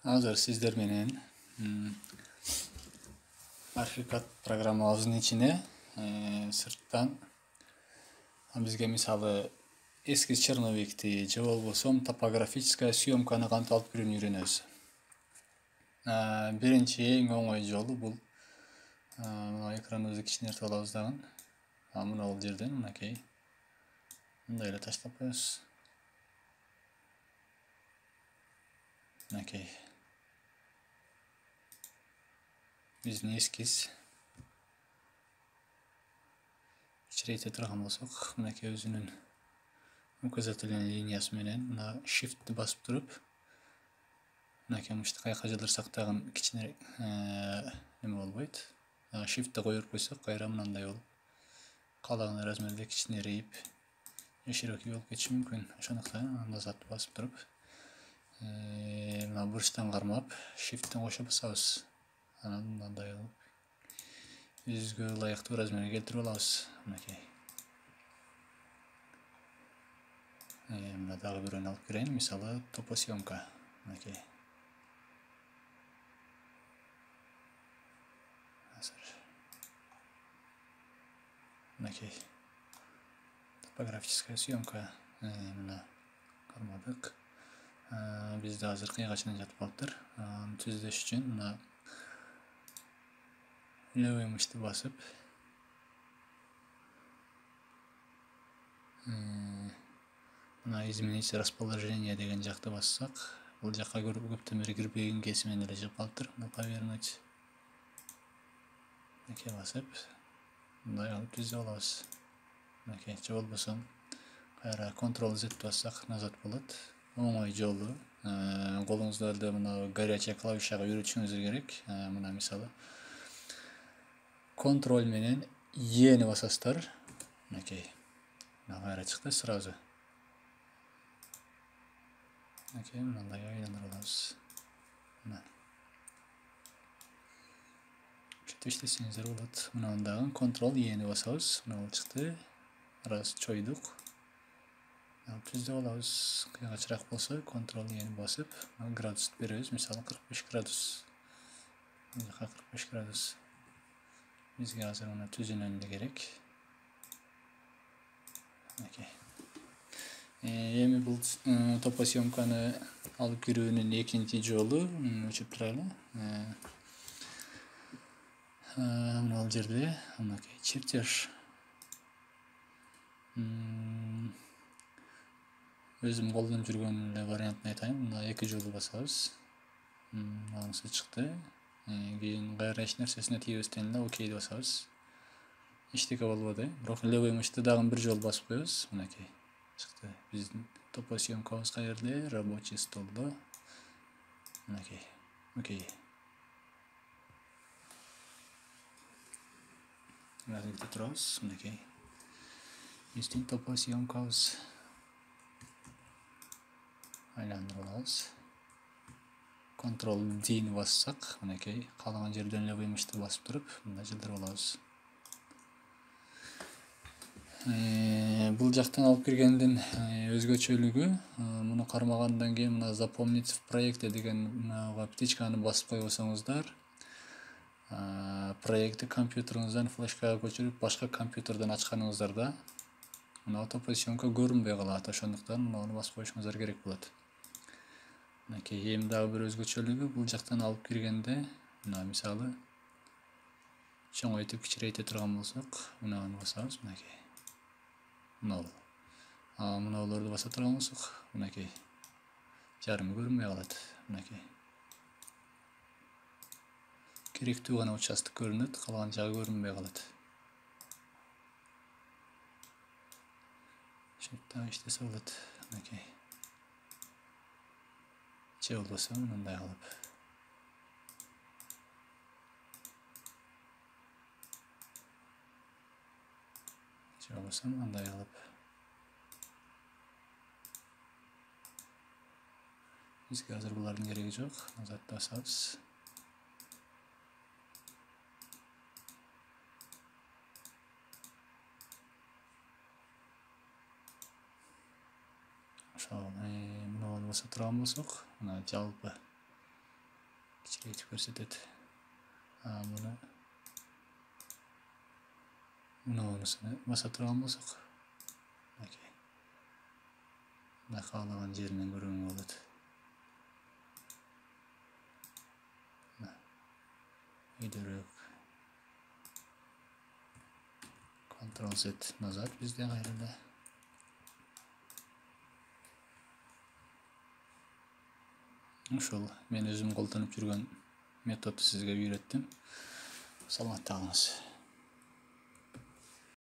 Азыр сиздер менен Archicad программабыздын ичине сырттан бизге мисалы эски черновикти же болбосо топографическая съемканы кантип алып кирүүнү үйрөнөбүз. Биринчи эң оңой жолу бул мына экраныбызды кичинертип алабыз дагы. Мына бул жерден мынакей мындай эле таштап коебуз. Мынакей биздин эскиз кичирейте турган болсок, мынакей өзүнүн указательный линиясы менен мына shift'ти басып туруп, мынакей мышты каяка жылдырсак дагы кичине неме болбойт. Shift'ти коюп койсок, кайра мындай болуп, каалаган размерде кичинерейип, широкий болуп кетиши мүмкүн. Ошондуктан анда затты басып туруп, мына бурчтан кармап, shift'тен кошо басабыз. Анан мындай болуп, өзүбүзгө ылайыктуу размерге келтирип алабыз. Мынакей. Мына дагы бирөөнү алып кирейин. Мисалы, топосъемка. Мынакей. Мынакей. Топографическая съемка. Мына кармадык. Бизде азыр кыйга чейин жатып калыптыр. Түздөш үчүн мына левый мышты басып, мына изменить расположение деген жакты бассак, бул жакка көптөн бери кирбеген кесимен эле чыгып калыптыр. Мына повернуть. Мынакей басып, мындай алып түздөп алабыз. Мынакей, же болбосо кайра Ctrl-Z бассак назад болот. Оңой жолу. Колуңуздарды мына горячая клавишага үйрөтүшүңүз керек. Мына мисалы Ctrl менен E'ни басасыздар. Мынакей. Мына кайра чыкты сразу. Мынакей, мындай айландырып алабыз. Мына. Ошентип иштесеңиздер болот. Мына дагы Ctrl E'ни басабыз. Мына чыкты. Раз чойдук. Түздеп алабыз. Кыйгачыраак болсо Ctrl E'ни басып, градус беребиз. Мисалы 45 градус. Мына жака 45 градус. Бизге азыр мына түзүнөн эле керек. Мынакей. Эми бул топосъемканы алып кирүүнүн экинчи жолу өчүп турайлы. Мына бул жерде мынакей чертеж. Өзүм колдонуп жүргөн эле вариантын айтайын. Мына эки жолу басабыз. Анысы чыкты. Кийин кайра эч нерсесине тийбестен эле окейди басабыз. Эчтеке болбоду. Бирок левый мышты дагы бир жолу басып коебуз. Мынакей чыкты. Биздин топосъемкабыз каерде? Рабочий столдо. Мынакей. Окей. Разыкты турабыз. Мынакей. Биздин топосъемкабыз айландырып алабыз. Ctrl-D'ни бассак, мынакей, каалаган жерден левый мышты басып туруп, мындай жылдырып алабыз. Бул жактан алып киргендин өзгөчөлүгү, муну кармагандан кийин мына запомнить в проекте деген птичканы басып койбосоңуздар, проектти компьютериңиздан флешкага көчүрүп, башка компьютерден ачканыңыздарда, мына топосъемка көрүнбөй калат. Ошондуктан муну басып коюшуңуздар керек болот. Мынакей, эми дагы бир өзгөчөлүгү, бул жактан алып киргенде, мына мисалы чоңойтуп кичирейте турган болсок, мынаны басабыз, мынакей. Мына бул. Мына буларды баса турган болсок, мынакей. Жарымы көрүнбөй калат. Мынакей. Керектүү гана участок көрүнөт, калган жагы көрүнбөй калат. Ошентип иштесе болот. Мынакей. Же болбосо мындай кылып. Же болбосо мындай кылып. Бизге азыр булардын кереги жок. Назатты басабыз. Ошол мына баса турган болсок, мына жалпы Kichreytip көрсөтөт. Мына онусуну баса турган болсок, окей. Мына каалаган жеринен көргөнгө болот. Үйдөрөөк. Ctrl-Z назад бизде кайрылды. Ушул мен өзүм колдонуп жүргөн методду сизге үйрөттүм. Саламатта калыңыз.